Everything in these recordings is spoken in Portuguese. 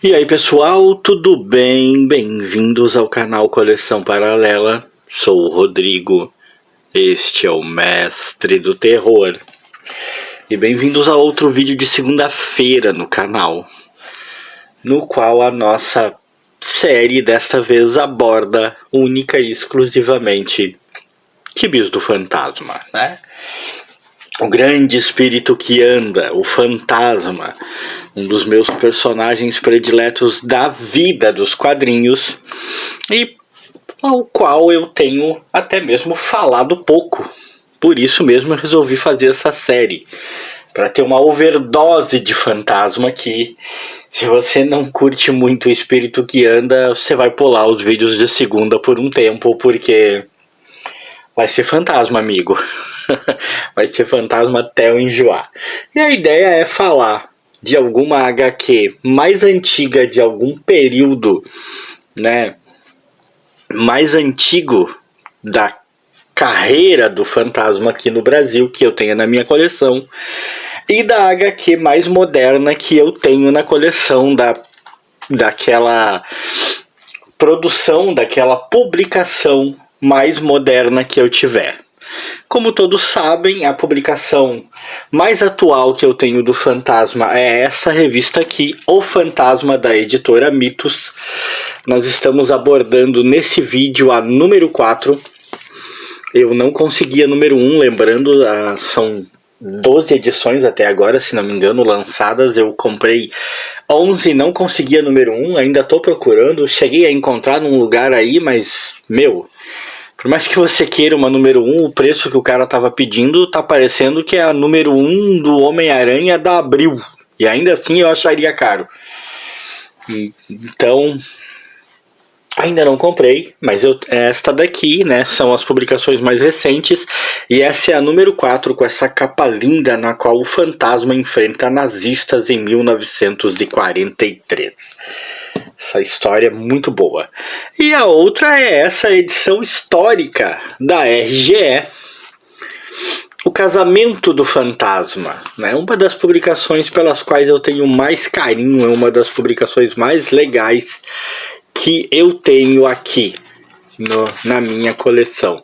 E aí pessoal, tudo bem? Bem-vindos ao canal Coleção Paralela. Sou o Rodrigo, este é o Mestre do Terror. E bem-vindos a outro vídeo de segunda-feira no canal, no qual a nossa série desta vez aborda única e exclusivamente Gibis do Fantasma, né? O grande espírito que anda, o fantasma, um dos meus personagens prediletos da vida dos quadrinhos e ao qual eu tenho até mesmo falado pouco. Por isso mesmo eu resolvi fazer essa série, para ter uma overdose de fantasma aqui. Se você não curte muito o espírito que anda, você vai pular os vídeos de segunda por um tempo, porque vai ser fantasma, amigo. Vai ser fantasma até eu enjoar. E a ideia é falar de alguma HQ mais antiga, de algum período, né, mais antigo da carreira do fantasma aqui no Brasil, que eu tenho na minha coleção, e da HQ mais moderna que eu tenho na coleção, daquela produção, daquela publicação mais moderna que eu tiver. Como todos sabem, a publicação mais atual que eu tenho do Fantasma é essa revista aqui, O Fantasma, da editora Mitos. Nós estamos abordando nesse vídeo a número 4. Eu não consegui a número 1, lembrando, são 12 edições até agora, se não me engano, lançadas. Eu comprei 11, não consegui a número 1, ainda estou procurando. Cheguei a encontrar num lugar aí, mas, por mais que você queira uma número 1, o preço que o cara tava pedindo tá parecendo que é a número 1 do Homem-Aranha da Abril. E ainda assim eu acharia caro. Então, ainda não comprei, mas esta daqui, né, são as publicações mais recentes. E essa é a número 4, com essa capa linda na qual o fantasma enfrenta nazistas em 1943. Essa história é muito boa. E a outra é essa edição histórica da RGE, O Casamento do Fantasma, né? Uma das publicações pelas quais eu tenho mais carinho, é uma das publicações mais legais que eu tenho aqui na minha coleção.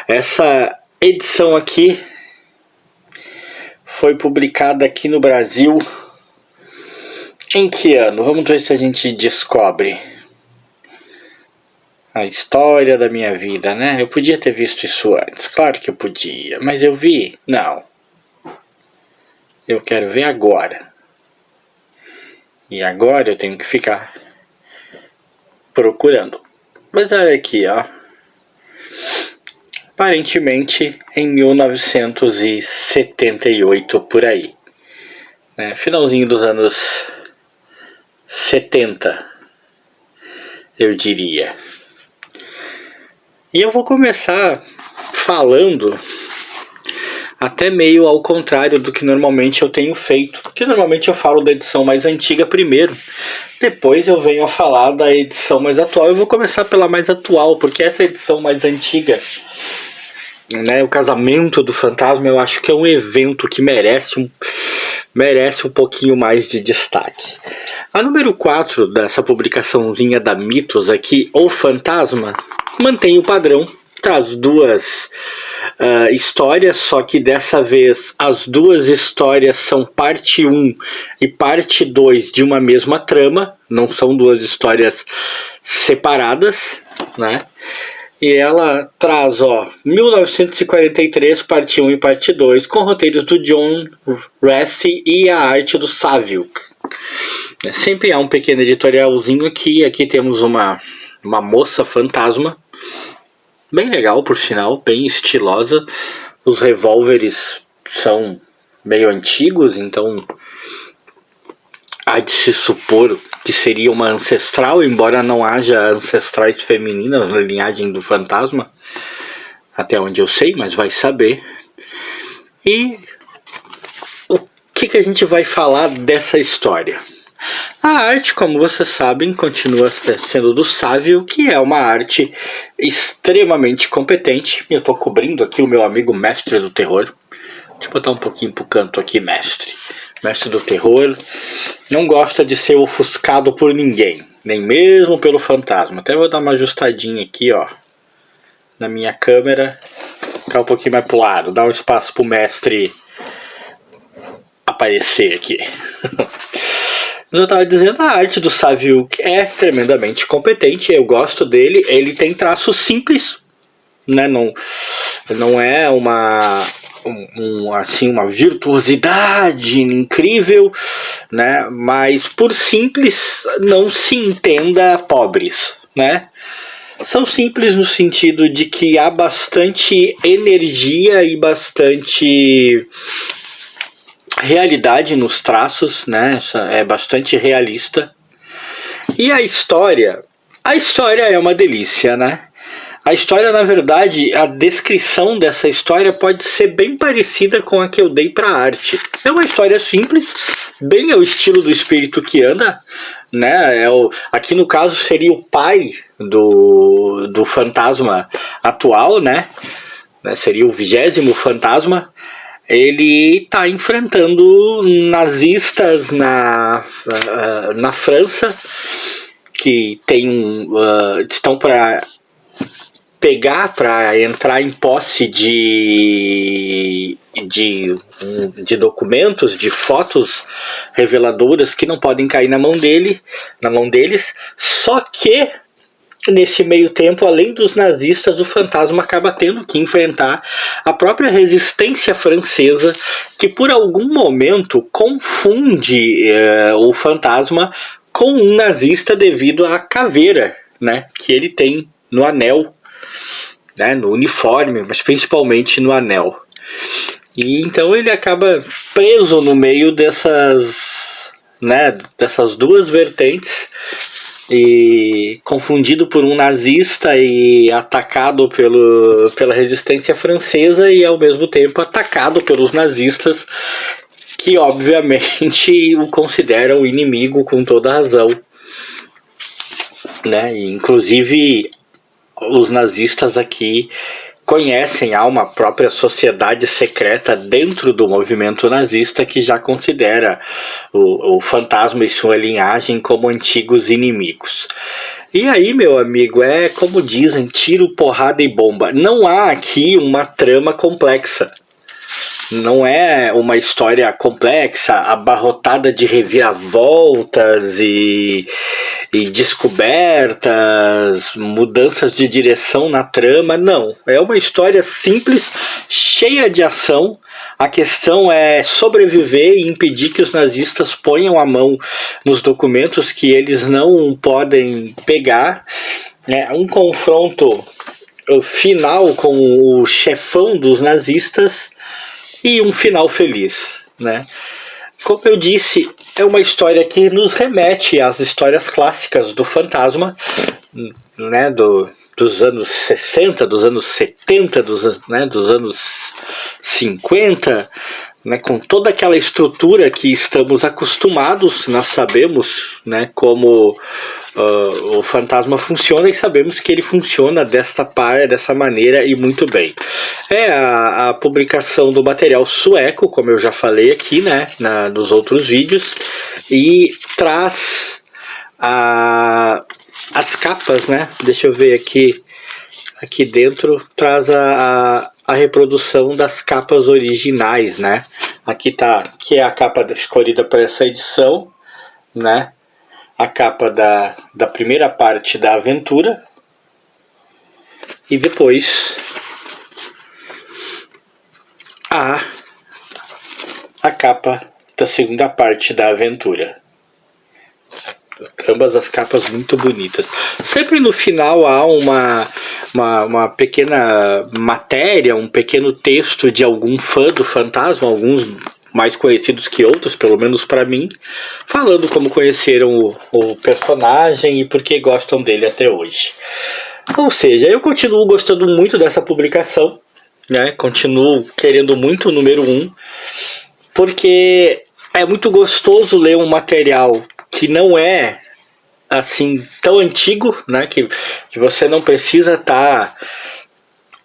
Essa edição aqui foi publicada aqui no Brasil em que ano? Vamos ver se a gente descobre a história da minha vida, né? Eu podia ter visto isso antes, claro que eu podia, mas eu vi? Não. Eu quero ver agora. E agora eu tenho que ficar procurando. Mas olha aqui, ó. Aparentemente em 1978, por aí, né? Finalzinho dos anos 70, eu diria. E eu vou começar falando até meio ao contrário do que normalmente eu tenho feito. Porque normalmente eu falo da edição mais antiga primeiro, depois eu venho a falar da edição mais atual. Eu vou começar pela mais atual, porque essa edição mais antiga, né, O Casamento do Fantasma, eu acho que é um evento que merece um pouquinho mais de destaque. A número 4 dessa publicaçãozinha da Mitos aqui, O Fantasma, mantém o padrão, traz duas histórias, só que dessa vez as duas histórias são parte 1 e parte 2 de uma mesma trama, não são duas histórias separadas, né? E ela traz, ó, 1943, parte 1 e parte 2, com roteiros do John Rassi e a arte do Saviuk. Sempre há um pequeno editorialzinho aqui. Aqui temos uma moça fantasma, bem legal por sinal, bem estilosa. Os revólveres são meio antigos, então há de se supor que seria uma ancestral, embora não haja ancestrais femininas na linhagem do fantasma, até onde eu sei, mas vai saber. E o que a gente vai falar dessa história? A arte, como vocês sabem, continua sendo do Sávio, que é uma arte extremamente competente. Eu estou cobrindo aqui o meu amigo Mestre do Terror. Deixa eu botar um pouquinho pro canto aqui, mestre. mestre do terror, não gosta de ser ofuscado por ninguém, nem mesmo pelo fantasma. Até vou dar uma ajustadinha aqui, ó, na minha câmera, ficar um pouquinho mais pro lado, dar um espaço pro mestre aparecer aqui. Eu estava dizendo, a arte do Saviuk é tremendamente competente, eu gosto dele, ele tem traços simples, né? Não é assim, uma virtuosidade incrível, né? Mas por simples não se entenda pobres, né? São simples no sentido de que há bastante energia e bastante realidade nos traços, né? É bastante realista. E a história é uma delícia, né? A história, na verdade, a descrição dessa história pode ser bem parecida com a que eu dei para a arte. É uma história simples, bem ao estilo do espírito que anda, né? Aqui no caso seria o pai do fantasma atual, né? Seria o 20º fantasma. Ele está enfrentando nazistas na França, que estão para entrar em posse de documentos, de fotos reveladoras que não podem cair na mão deles. Só que nesse meio tempo, além dos nazistas, o fantasma acaba tendo que enfrentar a própria resistência francesa, que por algum momento confunde o fantasma com um nazista devido à caveira, né, que ele tem no anel, né, no uniforme, mas principalmente no anel. E então ele acaba preso no meio dessas duas vertentes, e confundido por um nazista e atacado pela resistência francesa, e ao mesmo tempo atacado pelos nazistas, que obviamente o consideram inimigo com toda razão, né? E, inclusive os nazistas aqui conhecem, há uma própria sociedade secreta dentro do movimento nazista que já considera o fantasma e sua linhagem como antigos inimigos. E aí, meu amigo, é como dizem, tiro, porrada e bomba. Não há aqui uma trama complexa. Não é uma história complexa, abarrotada de reviravoltas e descobertas, mudanças de direção na trama. Não, é uma história simples, cheia de ação. A questão é sobreviver e impedir que os nazistas ponham a mão nos documentos que eles não podem pegar. Um confronto final com o chefão dos nazistas e um final feliz, né? Como eu disse, é uma história que nos remete às histórias clássicas do fantasma, né, dos anos 60, dos anos 70, dos anos 50, né, com toda aquela estrutura que estamos acostumados. Nós sabemos, né, como o fantasma funciona, e sabemos que ele funciona dessa maneira e muito bem. É a publicação do material sueco, como eu já falei aqui, né, nos outros vídeos, e traz as capas, né? Deixa eu ver aqui dentro, traz a reprodução das capas originais, né? Aqui é a capa escolhida para essa edição, né? A capa da primeira parte da aventura, e depois a capa da segunda parte da aventura. Ambas as capas muito bonitas. Sempre no final há uma pequena matéria, um pequeno texto de algum fã do fantasma, alguns mais conhecidos que outros, pelo menos para mim, falando como conheceram o personagem e por que gostam dele até hoje. Ou seja, eu continuo gostando muito dessa publicação, né? Continuo querendo muito o número 1, porque é muito gostoso ler um material que não é assim tão antigo, né? Que você não precisa estar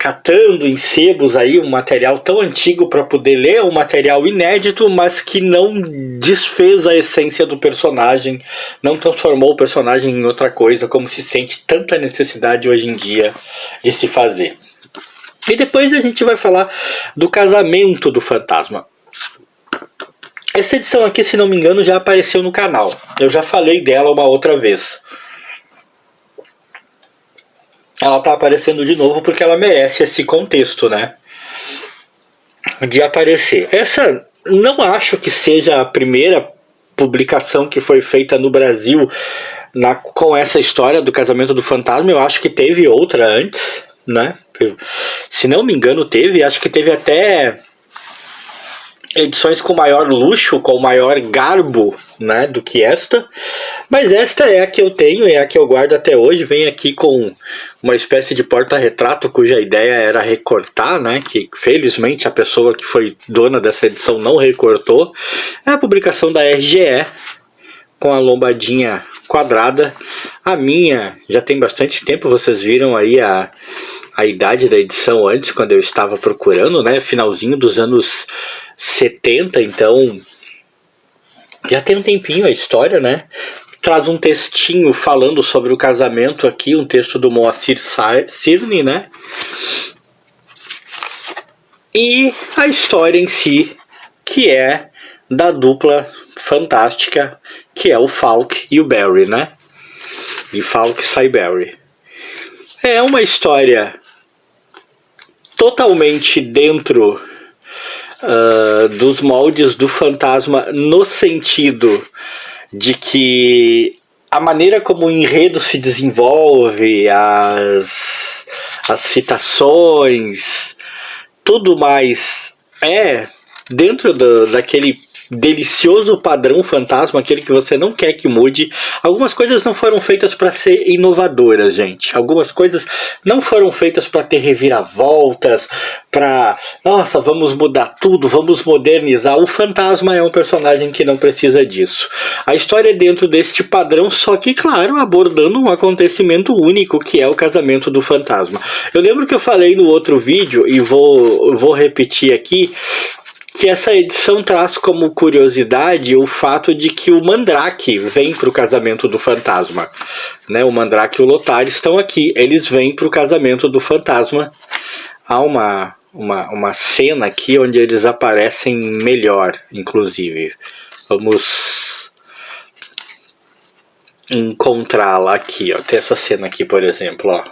catando em sebos aí um material tão antigo para poder ler, um material inédito, mas que não desfez a essência do personagem, não transformou o personagem em outra coisa, como se sente tanta necessidade hoje em dia de se fazer. E depois a gente vai falar do Casamento do Fantasma. Essa edição aqui, se não me engano, já apareceu no canal. Eu já falei dela uma outra vez. Ela tá aparecendo de novo porque ela merece esse contexto, né? De aparecer. Essa não acho que seja a primeira publicação que foi feita no Brasil com essa história do Casamento do Fantasma. Eu acho que teve outra antes, né? Se não me engano teve, acho que teve até edições com maior luxo, com maior garbo, né, do que esta. Mas esta é a que eu tenho, é a que eu guardo até hoje. Vem aqui com uma espécie de porta-retrato, cuja ideia era recortar, né, que felizmente a pessoa que foi dona dessa edição não recortou. É a publicação da RGE, com a lombadinha quadrada. A minha já tem bastante tempo, vocês viram aí a idade da edição antes, quando eu estava procurando, né, finalzinho dos anos 70, então já tem um tempinho a história, né? Traz um textinho falando sobre o casamento aqui, um texto do Moacir Cirne, né? E a história em si, que é da dupla fantástica, que é o Falk e o Barry, né? E Falk sai Barry. É uma história totalmente dentro dos moldes do Fantasma, no sentido de que a maneira como o enredo se desenvolve, as citações, tudo mais é dentro daquele delicioso padrão Fantasma, aquele que você não quer que mude. Algumas coisas não foram feitas para ser inovadoras, gente. Algumas coisas não foram feitas para ter reviravoltas, para, nossa, vamos mudar tudo, vamos modernizar. O Fantasma é um personagem que não precisa disso. A história é dentro deste padrão, só que, claro, abordando um acontecimento único, que é o casamento do Fantasma. Eu lembro que eu falei no outro vídeo, e vou repetir aqui, que essa edição traz como curiosidade o fato de que o Mandrake vem para o casamento do Fantasma, né? O Mandrake e o Lothar estão aqui, eles vêm para o casamento do Fantasma. Há uma cena aqui onde eles aparecem melhor, inclusive. Vamos encontrá-la aqui, ó. Tem essa cena aqui, por exemplo, ó.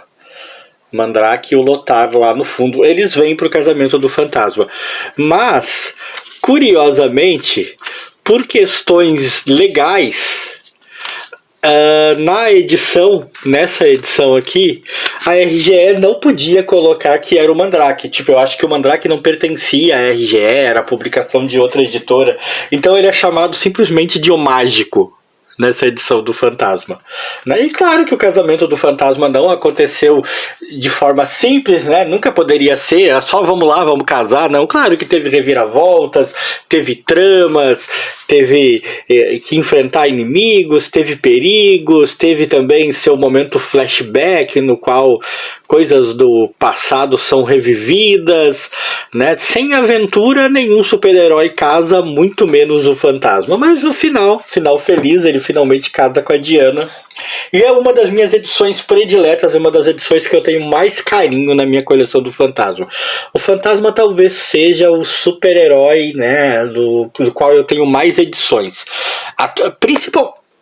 Mandrake e o Lothar lá no fundo, eles vêm para o casamento do Fantasma. Mas, curiosamente, por questões legais, nessa edição aqui, a RGE não podia colocar que era o Mandrake. Tipo, eu acho que o Mandrake não pertencia à RGE, era publicação de outra editora. Então ele é chamado simplesmente de O Mágico nessa edição do Fantasma, né? E claro que o casamento do Fantasma não aconteceu de forma simples, né? Nunca poderia ser, só vamos lá, vamos casar, não. Claro que teve reviravoltas, teve tramas, teve que enfrentar inimigos, teve perigos, teve também seu momento flashback, no qual coisas do passado são revividas, né? Sem aventura, nenhum super-herói casa, muito menos o Fantasma. Mas no final feliz, ele finalmente casa com a Diana. E é uma das minhas edições prediletas, é uma das edições que eu tenho mais carinho na minha coleção do Fantasma. O Fantasma talvez seja o super-herói, né, do qual eu tenho mais edições.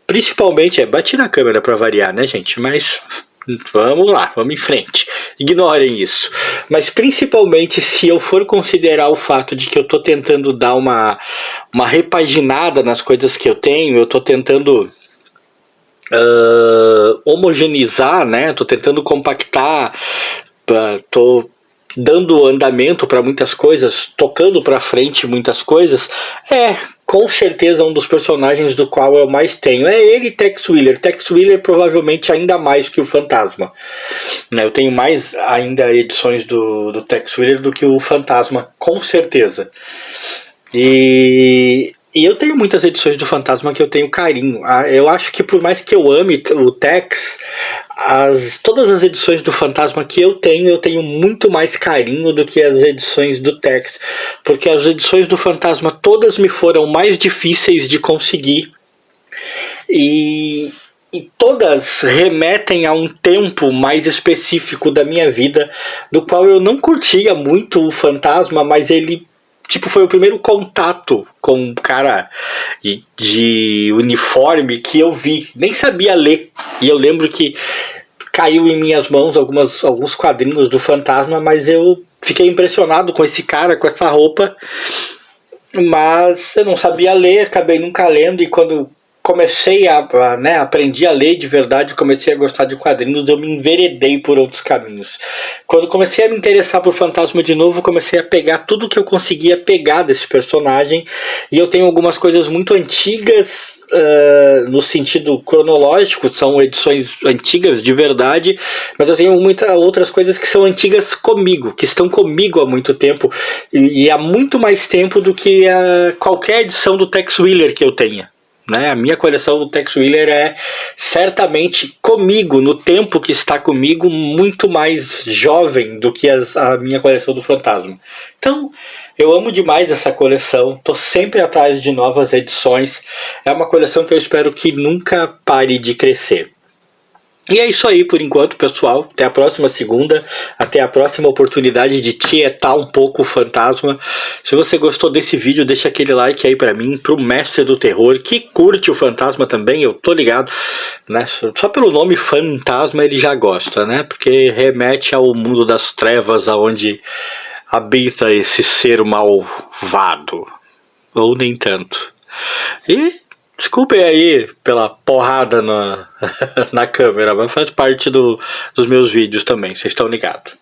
Principalmente, bati na câmera para variar, né, gente? Mas vamos lá, vamos em frente. Ignorem isso. Mas principalmente se eu for considerar o fato de que eu tô tentando dar uma repaginada nas coisas que eu tenho, eu tô tentando homogeneizar, né? Tô tentando compactar, tô dando andamento para muitas coisas, tocando para frente muitas coisas. Com certeza um dos personagens do qual eu mais tenho é ele, Tex Willer. Tex Willer provavelmente ainda mais que o Fantasma, né? Eu tenho mais ainda edições do Tex Willer do que o Fantasma, com certeza. E eu tenho muitas edições do Fantasma que eu tenho carinho. Eu acho que por mais que eu ame o Tex, todas as edições do Fantasma que eu tenho muito mais carinho do que as edições do Tex, porque as edições do Fantasma todas me foram mais difíceis de conseguir e todas remetem a um tempo mais específico da minha vida, do qual eu não curtia muito o Fantasma, mas ele foi o primeiro contato com um cara de uniforme que eu vi. Nem sabia ler. E eu lembro que caiu em minhas mãos alguns quadrinhos do Fantasma, mas eu fiquei impressionado com esse cara, com essa roupa. Mas eu não sabia ler, acabei nunca lendo, e quando comecei aprendi a ler de verdade, comecei a gostar de quadrinhos, eu me enveredei por outros caminhos. Quando comecei a me interessar por Fantasma de novo, comecei a pegar tudo que eu conseguia pegar desse personagem, e eu tenho algumas coisas muito antigas, no sentido cronológico, são edições antigas de verdade, mas eu tenho muitas outras coisas que são antigas comigo, que estão comigo há muito tempo, e há muito mais tempo do que qualquer edição do Tex Willer que eu tenha. A minha coleção do Tex Willer é certamente comigo, no tempo que está comigo, muito mais jovem do que a minha coleção do Fantasma. Então, eu amo demais essa coleção, estou sempre atrás de novas edições, é uma coleção que eu espero que nunca pare de crescer. E é isso aí por enquanto, pessoal. Até a próxima segunda. Até a próxima oportunidade de tietar um pouco o Fantasma. Se você gostou desse vídeo, deixa aquele like aí pra mim, pro mestre do terror, que curte o Fantasma também, eu tô ligado, né? Só pelo nome Fantasma ele já gosta, né? Porque remete ao mundo das trevas, aonde habita esse ser malvado. Ou nem tanto. E desculpem aí pela porrada na câmera, mas faz parte dos meus vídeos também, vocês estão ligados.